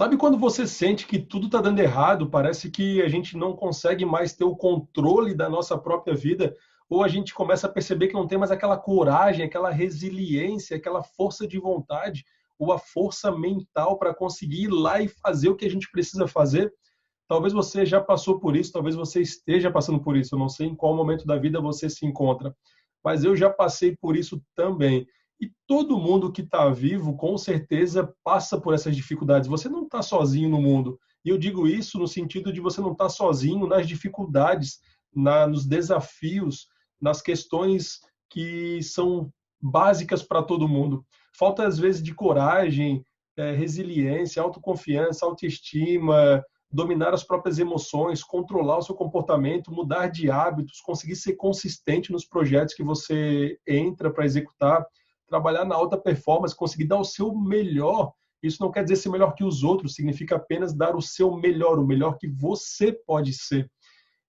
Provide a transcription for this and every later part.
Sabe quando você sente que tudo está dando errado, parece que a gente não consegue mais ter o controle da nossa própria vida, ou a gente começa a perceber que não tem mais aquela coragem, aquela resiliência, aquela força de vontade, ou a força mental para conseguir ir lá e fazer o que a gente precisa fazer? Talvez você já passou por isso, talvez você esteja passando por isso. Eu não sei em qual momento da vida você se encontra, mas eu já passei por isso também. E todo mundo que está vivo, com certeza, passa por essas dificuldades. Você não está sozinho no mundo. E eu digo isso no sentido de você não estar sozinho nas dificuldades, nos desafios, nas questões que são básicas para todo mundo. Falta, às vezes, de coragem, resiliência, autoconfiança, autoestima, dominar as próprias emoções, controlar o seu comportamento, mudar de hábitos, conseguir ser consistente nos projetos que você entra para executar, trabalhar na alta performance, conseguir dar o seu melhor. Isso não quer dizer ser melhor que os outros, significa apenas dar o seu melhor, o melhor que você pode ser.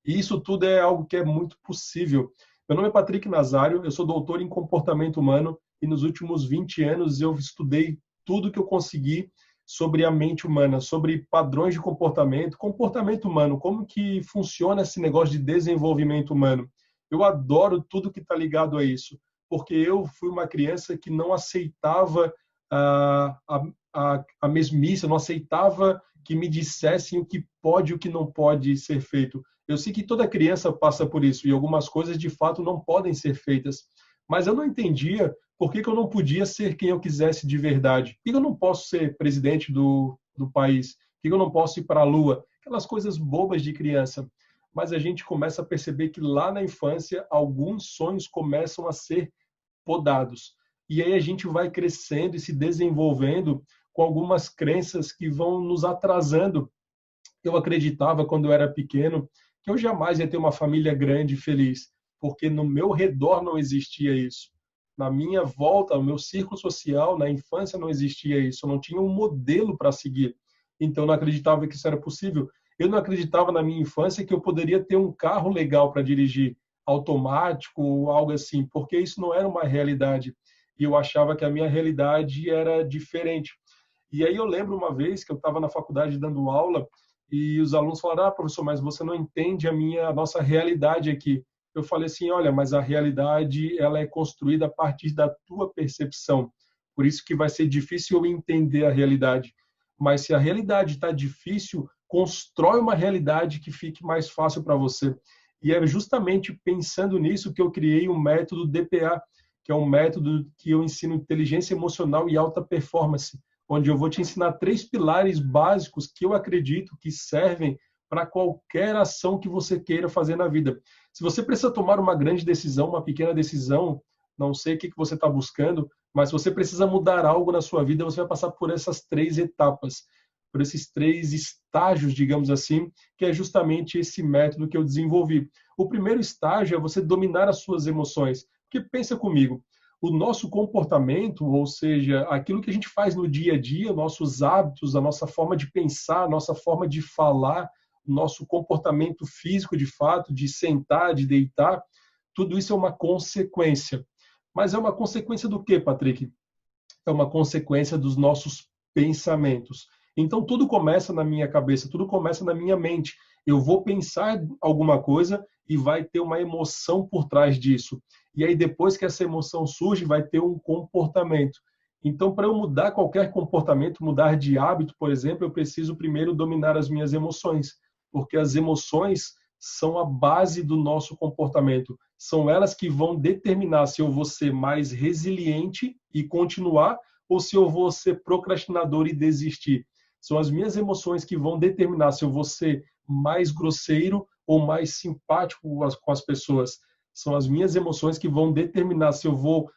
E isso tudo é algo que é muito possível. Meu nome é Patrick Nazário, eu sou doutor em comportamento humano e nos últimos 20 anos eu estudei tudo que eu consegui sobre a mente humana, sobre padrões de comportamento, comportamento humano, como que funciona esse negócio de desenvolvimento humano. Eu adoro tudo que está ligado a isso, porque eu fui uma criança que não aceitava a mesmice, eu não aceitava que me dissessem o que pode e o que não pode ser feito. Eu sei que toda criança passa por isso e algumas coisas de fato não podem ser feitas, mas eu não entendia por que eu não podia ser quem eu quisesse de verdade. Por que eu não posso ser presidente do país? Por que eu não posso ir para a Lua? Aquelas coisas bobas de criança. Mas a gente começa a perceber que lá na infância alguns sonhos começam a ser podados. E aí a gente vai crescendo e se desenvolvendo com algumas crenças que vão nos atrasando. Eu acreditava, quando eu era pequeno, que eu jamais ia ter uma família grande e feliz, porque no meu redor não existia isso. Na minha volta, no meu círculo social, na infância não existia isso. Eu não tinha um modelo para seguir. Então eu não acreditava que isso era possível. Eu não acreditava na minha infância que eu poderia ter um carro legal para dirigir, automático ou algo assim, porque isso não era uma realidade. E eu achava que a minha realidade era diferente. E aí eu lembro uma vez que eu estava na faculdade dando aula e os alunos falaram: "Ah, professor, mas você não entende a nossa realidade aqui." Eu falei assim: "Olha, mas a realidade ela é construída a partir da tua percepção. Por isso que vai ser difícil eu entender a realidade. Mas se a realidade está difícil, constrói uma realidade que fique mais fácil para você." E é justamente pensando nisso que eu criei o método DPA, que é um método que eu ensino inteligência emocional e alta performance, onde eu vou te ensinar 3 pilares básicos que eu acredito que servem para qualquer ação que você queira fazer na vida. Se você precisa tomar uma grande decisão, uma pequena decisão, não sei o que você está buscando, mas se você precisa mudar algo na sua vida, você vai passar por essas 3 etapas, por esses 3 estágios, digamos assim, que é justamente esse método que eu desenvolvi. O primeiro estágio é você dominar as suas emoções. Porque pensa comigo, o nosso comportamento, ou seja, aquilo que a gente faz no dia a dia, nossos hábitos, a nossa forma de pensar, a nossa forma de falar, o nosso comportamento físico de fato, de sentar, de deitar, tudo isso é uma consequência. Mas é uma consequência do quê, Patrick? É uma consequência dos nossos pensamentos. Então tudo começa na minha cabeça, tudo começa na minha mente. Eu vou pensar alguma coisa e vai ter uma emoção por trás disso. E aí depois que essa emoção surge, vai ter um comportamento. Então, para eu mudar qualquer comportamento, mudar de hábito, por exemplo, eu preciso primeiro dominar as minhas emoções, porque as emoções são a base do nosso comportamento. São elas que vão determinar se eu vou ser mais resiliente e continuar ou se eu vou ser procrastinador e desistir. São as minhas emoções que vão determinar se eu vou ser mais grosseiro ou mais simpático com as pessoas. São as minhas emoções que vão determinar se eu vou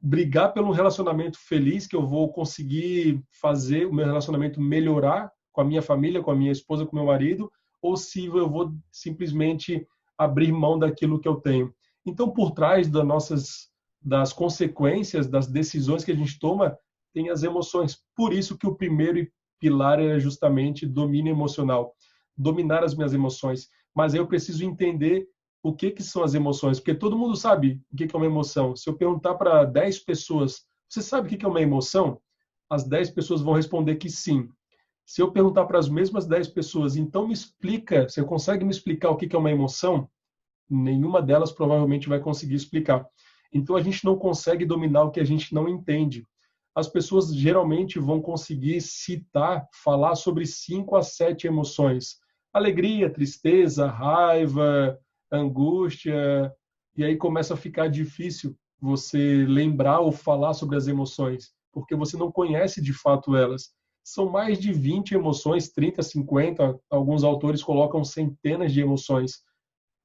brigar pelo relacionamento feliz, que eu vou conseguir fazer o meu relacionamento melhorar com a minha família, com a minha esposa, com o meu marido, ou se eu vou simplesmente abrir mão daquilo que eu tenho. Então, por trás das consequências, das decisões que a gente toma, tem as emoções. Por isso que o primeiro pilar é justamente domínio emocional. Dominar as minhas emoções. Mas eu preciso entender o que são as emoções, porque todo mundo sabe o que é uma emoção. Se eu perguntar para 10 pessoas, você sabe o que é uma emoção? As 10 pessoas vão responder que sim. Se eu perguntar para as mesmas 10 pessoas, então me explica, você consegue me explicar o que é uma emoção? Nenhuma delas provavelmente vai conseguir explicar. Então a gente não consegue dominar o que a gente não entende. As pessoas geralmente vão conseguir citar, falar sobre 5 a 7 emoções: alegria, tristeza, raiva, angústia, e aí começa a ficar difícil você lembrar ou falar sobre as emoções, porque você não conhece de fato elas. São mais de 20 emoções, 30, 50, alguns autores colocam centenas de emoções.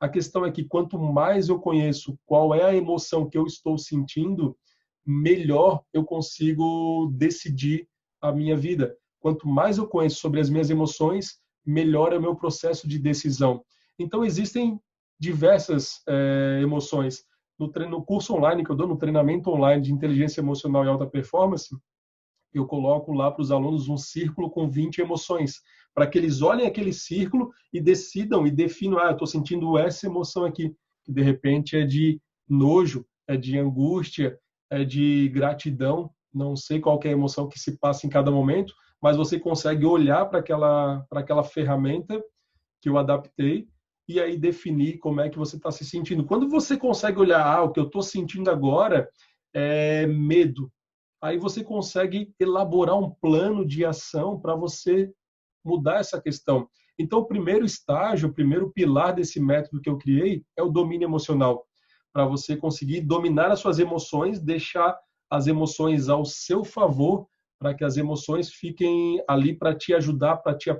A questão é que quanto mais eu conheço qual é a emoção que eu estou sentindo, melhor eu consigo decidir a minha vida. Quanto mais eu conheço sobre as minhas emoções, melhor é o meu processo de decisão. Então, existem diversas emoções. No curso online que eu dou, no treinamento online de inteligência emocional e alta performance, eu coloco lá para os alunos um círculo com 20 emoções, para que eles olhem aquele círculo e decidam e definam, eu estou sentindo essa emoção aqui, que de repente é de nojo, é de angústia, é de gratidão, não sei qual é a emoção que se passa em cada momento, mas você consegue olhar para aquela ferramenta que eu adaptei e aí definir como é que você está se sentindo. Quando você consegue olhar, o que eu estou sentindo agora é medo, aí você consegue elaborar um plano de ação para você mudar essa questão. Então, o primeiro estágio, o primeiro pilar desse método que eu criei é o domínio emocional, para você conseguir dominar as suas emoções, deixar as emoções ao seu favor, para que as emoções fiquem ali para te ajudar, para te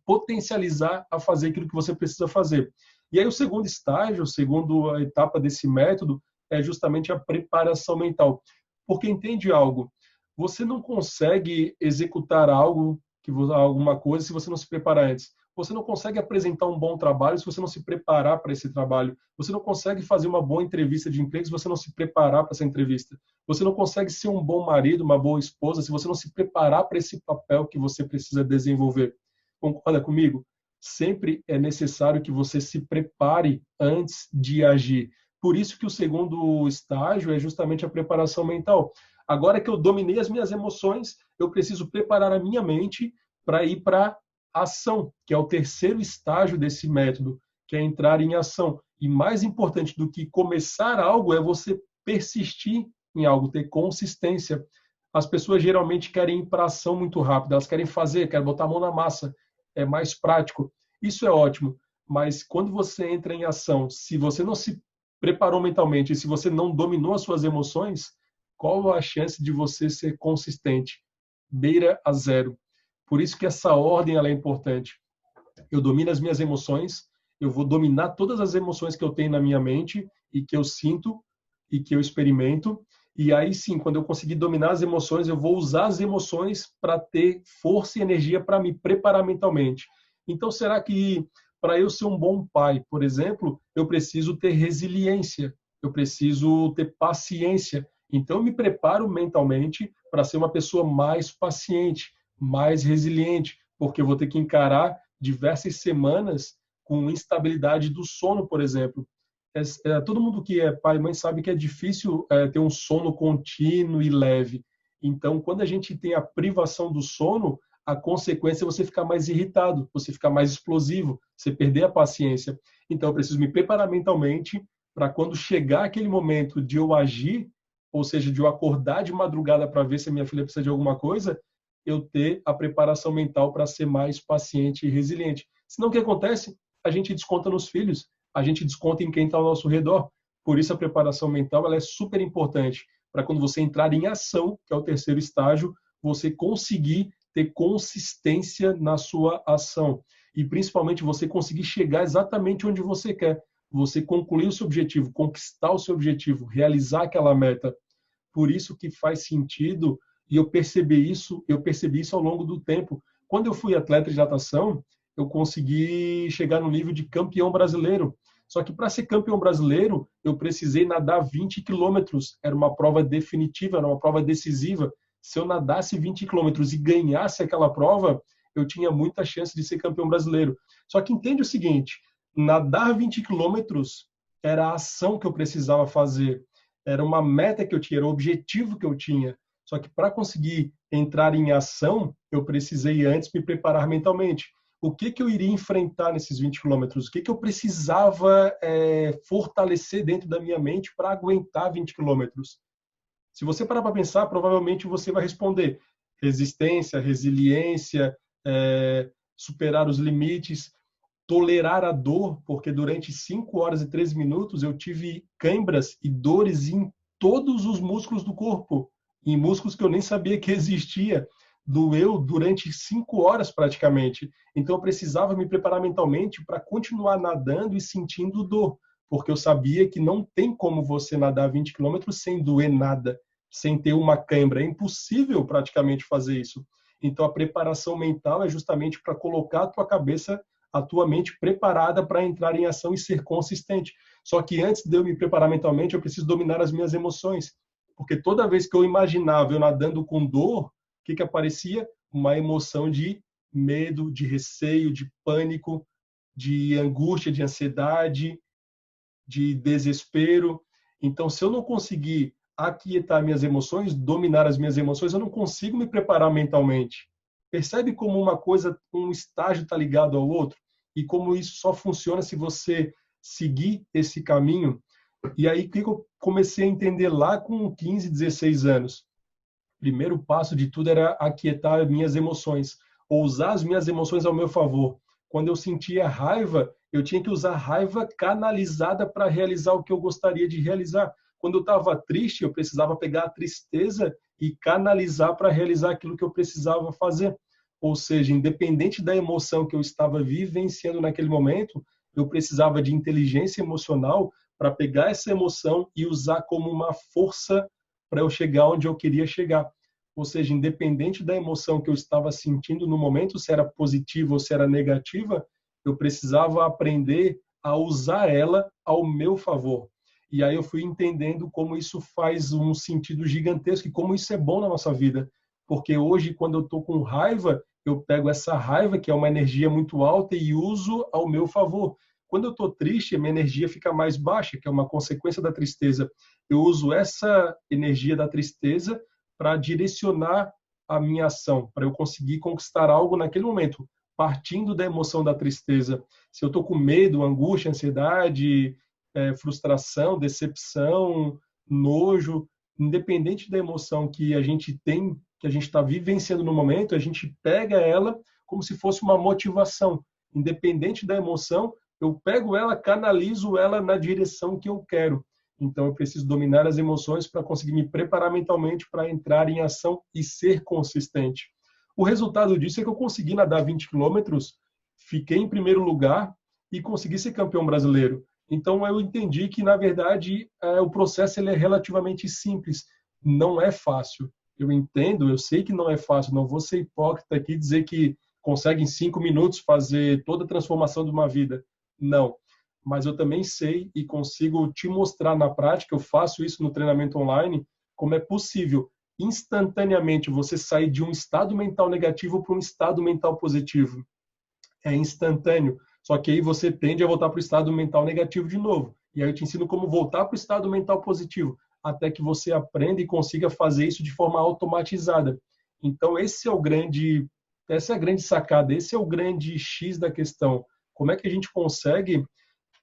potencializar a fazer aquilo que você precisa fazer. E aí o segundo estágio, a segunda etapa desse método é justamente a preparação mental. Porque entende algo, você não consegue executar alguma coisa se você não se preparar antes. Você não consegue apresentar um bom trabalho se você não se preparar para esse trabalho. Você não consegue fazer uma boa entrevista de emprego se você não se preparar para essa entrevista. Você não consegue ser um bom marido, uma boa esposa se você não se preparar para esse papel que você precisa desenvolver. Concorda comigo? Sempre é necessário que você se prepare antes de agir. Por isso que o segundo estágio é justamente a preparação mental. Agora que eu dominei as minhas emoções, eu preciso preparar a minha mente para ir para a ação, que é o terceiro estágio desse método, que é entrar em ação. E mais importante do que começar algo é você persistir em algo, ter consistência. As pessoas geralmente querem ir para a ação muito rápido, elas querem fazer, querem botar a mão na massa, é mais prático. Isso é ótimo, mas quando você entra em ação, se você não se preparou mentalmente e se você não dominou as suas emoções, qual a chance de você ser consistente? Beira a zero. Por isso que essa ordem ela é importante. Eu domino as minhas emoções, eu vou dominar todas as emoções que eu tenho na minha mente e que eu sinto e que eu experimento. E aí sim, quando eu conseguir dominar as emoções, eu vou usar as emoções para ter força e energia para me preparar mentalmente. Então, será que para eu ser um bom pai, por exemplo, eu preciso ter resiliência, eu preciso ter paciência. Então, eu me preparo mentalmente para ser uma pessoa mais paciente, mais resiliente, porque eu vou ter que encarar diversas semanas com instabilidade do sono, por exemplo. Todo mundo que é pai e mãe sabe que é difícil ter um sono contínuo e leve. Então, quando a gente tem a privação do sono, a consequência é você ficar mais irritado, você ficar mais explosivo, você perder a paciência. Então, eu preciso me preparar mentalmente para quando chegar aquele momento de eu agir, ou seja, de eu acordar de madrugada para ver se a minha filha precisa de alguma coisa, eu ter a preparação mental para ser mais paciente e resiliente. Senão, o que acontece? A gente desconta nos filhos, a gente desconta em quem está ao nosso redor. Por isso, a preparação mental ela é super importante para quando você entrar em ação, que é o terceiro estágio, você conseguir ter consistência na sua ação e principalmente você conseguir chegar exatamente onde você quer. Você concluir o seu objetivo, conquistar o seu objetivo, realizar aquela meta. Por isso que faz sentido e eu percebi isso ao longo do tempo. Quando eu fui atleta de natação, eu consegui chegar no nível de campeão brasileiro. Só que para ser campeão brasileiro, eu precisei nadar 20 quilômetros. Era uma prova definitiva, era uma prova decisiva. Se eu nadasse 20 quilômetros e ganhasse aquela prova, eu tinha muita chance de ser campeão brasileiro. Só que entende o seguinte, nadar 20 quilômetros era a ação que eu precisava fazer. Era uma meta que eu tinha, era o objetivo que eu tinha. Só que para conseguir entrar em ação, eu precisei antes me preparar mentalmente. O que eu iria enfrentar nesses 20 quilômetros? O que eu precisava fortalecer dentro da minha mente para aguentar 20 quilômetros? Se você parar para pensar, provavelmente você vai responder resistência, resiliência, superar os limites, tolerar a dor, porque durante 5 horas e 13 minutos eu tive câimbras e dores em todos os músculos do corpo, em músculos que eu nem sabia que existia. Doeu durante 5 horas praticamente. Então eu precisava me preparar mentalmente para continuar nadando e sentindo dor, porque eu sabia que não tem como você nadar 20 quilômetros sem doer nada, sem ter uma cãibra. É impossível praticamente fazer isso. Então a preparação mental é justamente para colocar a tua mente preparada para entrar em ação e ser consistente. Só que antes de eu me preparar mentalmente, eu preciso dominar as minhas emoções. Porque toda vez que eu imaginava eu nadando com dor, o que aparecia? Uma emoção de medo, de receio, de pânico, de angústia, de ansiedade, de desespero. Então, se eu não conseguir aquietar minhas emoções, dominar as minhas emoções, eu não consigo me preparar mentalmente. Percebe como uma coisa, um estágio está ligado ao outro? E como isso só funciona se você seguir esse caminho? E aí, o que eu comecei a entender lá com 15, 16 anos? Primeiro passo de tudo era aquietar minhas emoções, ou usar as minhas emoções ao meu favor. Quando eu sentia raiva, eu tinha que usar raiva canalizada para realizar o que eu gostaria de realizar. Quando eu estava triste, eu precisava pegar a tristeza e canalizar para realizar aquilo que eu precisava fazer. Ou seja, independente da emoção que eu estava vivenciando naquele momento, eu precisava de inteligência emocional para pegar essa emoção e usar como uma força para eu chegar onde eu queria chegar. Ou seja, independente da emoção que eu estava sentindo no momento, se era positiva ou se era negativa, eu precisava aprender a usar ela ao meu favor. E aí eu fui entendendo como isso faz um sentido gigantesco e como isso é bom na nossa vida. Porque hoje, quando eu estou com raiva, eu pego essa raiva, que é uma energia muito alta, e uso ao meu favor. Quando eu estou triste, a minha energia fica mais baixa, que é uma consequência da tristeza. Eu uso essa energia da tristeza para direcionar a minha ação, para eu conseguir conquistar algo naquele momento, partindo da emoção da tristeza. Se eu estou com medo, angústia, ansiedade, frustração, decepção, nojo, independente da emoção que a gente tem, que a gente está vivenciando no momento, a gente pega ela como se fosse uma motivação. Independente da emoção, eu pego ela, canalizo ela na direção que eu quero. Então, eu preciso dominar as emoções para conseguir me preparar mentalmente para entrar em ação e ser consistente. O resultado disso é que eu consegui nadar 20 quilômetros, fiquei em primeiro lugar e consegui ser campeão brasileiro. Então, eu entendi que, na verdade, o processo ele é relativamente simples. Não é fácil. Eu entendo, eu sei que não é fácil. Não vou ser hipócrita aqui e dizer que consegue em 5 minutos fazer toda a transformação de uma vida. Não. Mas eu também sei e consigo te mostrar na prática, eu faço isso no treinamento online, como é possível instantaneamente você sair de um estado mental negativo para um estado mental positivo. É instantâneo. Só que aí você tende a voltar para o estado mental negativo de novo. E aí eu te ensino como voltar para o estado mental positivo, até que você aprenda e consiga fazer isso de forma automatizada. Então essa é a grande sacada, esse é o grande X da questão. Como é que a gente consegue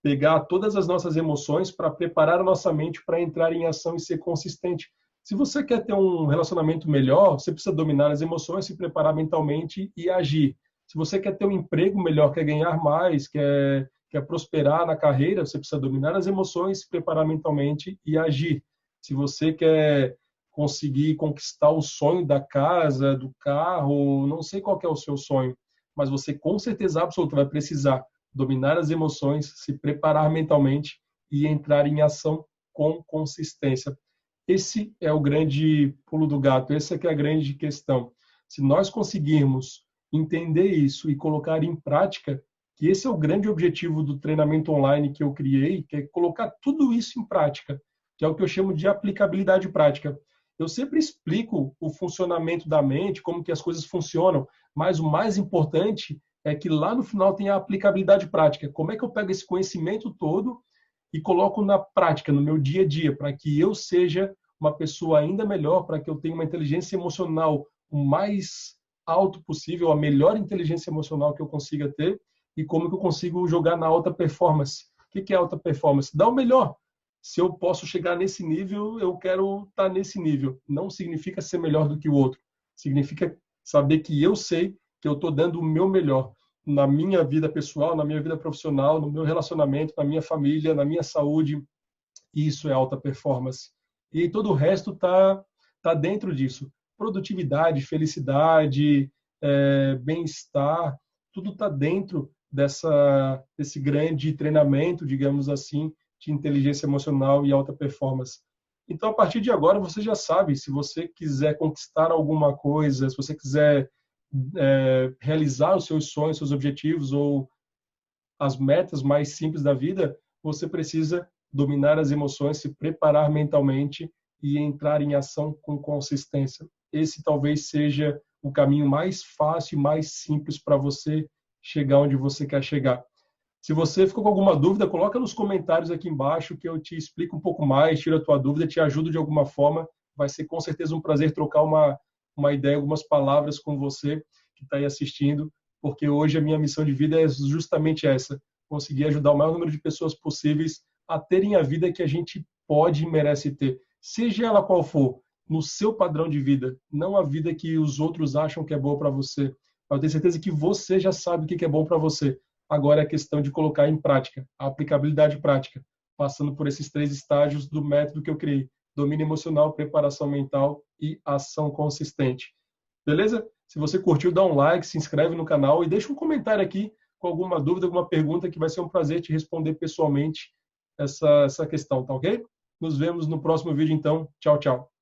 pegar todas as nossas emoções para preparar a nossa mente para entrar em ação e ser consistente? Se você quer ter um relacionamento melhor, você precisa dominar as emoções, se preparar mentalmente e agir. Se você quer ter um emprego melhor, quer ganhar mais, quer prosperar na carreira, você precisa dominar as emoções, se preparar mentalmente e agir. Se você quer conseguir conquistar o sonho da casa, do carro, não sei qual que é o seu sonho, mas você com certeza absoluta vai precisar dominar as emoções, se preparar mentalmente e entrar em ação com consistência. Esse é o grande pulo do gato, essa é que é a grande questão. Se nós conseguirmos entender isso e colocar em prática, que esse é o grande objetivo do treinamento online que eu criei, que é colocar tudo isso em prática, que é o que eu chamo de aplicabilidade prática. Eu sempre explico o funcionamento da mente, como que as coisas funcionam, mas o mais importante é que lá no final tem a aplicabilidade prática. Como é que eu pego esse conhecimento todo e coloco na prática, no meu dia a dia, para que eu seja uma pessoa ainda melhor, para que eu tenha uma inteligência emocional o mais alto possível, a melhor inteligência emocional que eu consiga ter, e como que eu consigo jogar na alta performance. O que é alta performance? Dá o melhor. Se eu posso chegar nesse nível, eu quero estar nesse nível. Não significa ser melhor do que o outro. Significa saber que eu sei que eu estou dando o meu melhor na minha vida pessoal, na minha vida profissional, no meu relacionamento, na minha família, na minha saúde. Isso é alta performance. E todo o resto tá dentro disso. Produtividade, felicidade, bem-estar, tudo está dentro desse grande treinamento, digamos assim, de inteligência emocional e alta performance. Então, a partir de agora, você já sabe, se você quiser conquistar alguma coisa, se você quiser realizar os seus sonhos, seus objetivos ou as metas mais simples da vida, você precisa dominar as emoções, se preparar mentalmente e entrar em ação com consistência. Esse talvez seja o caminho mais fácil e mais simples para você chegar onde você quer chegar. Se você ficou com alguma dúvida, coloca nos comentários aqui embaixo que eu te explico um pouco mais, tiro a tua dúvida, te ajudo de alguma forma. Vai ser com certeza um prazer trocar uma ideia, algumas palavras com você que está aí assistindo, porque hoje a minha missão de vida é justamente essa, conseguir ajudar o maior número de pessoas possíveis a terem a vida que a gente pode e merece ter, seja ela qual for, no seu padrão de vida, não a vida que os outros acham que é boa para você. Eu tenho certeza que você já sabe o que é bom para você. Agora é a questão de colocar em prática, a aplicabilidade prática, passando por esses 3 estágios do método que eu criei: domínio emocional, preparação mental e ação consistente. Beleza? Se você curtiu, dá um like, se inscreve no canal e deixa um comentário aqui com alguma dúvida, alguma pergunta, que vai ser um prazer te responder pessoalmente essa questão, tá ok? Nos vemos no próximo vídeo, então. Tchau, tchau.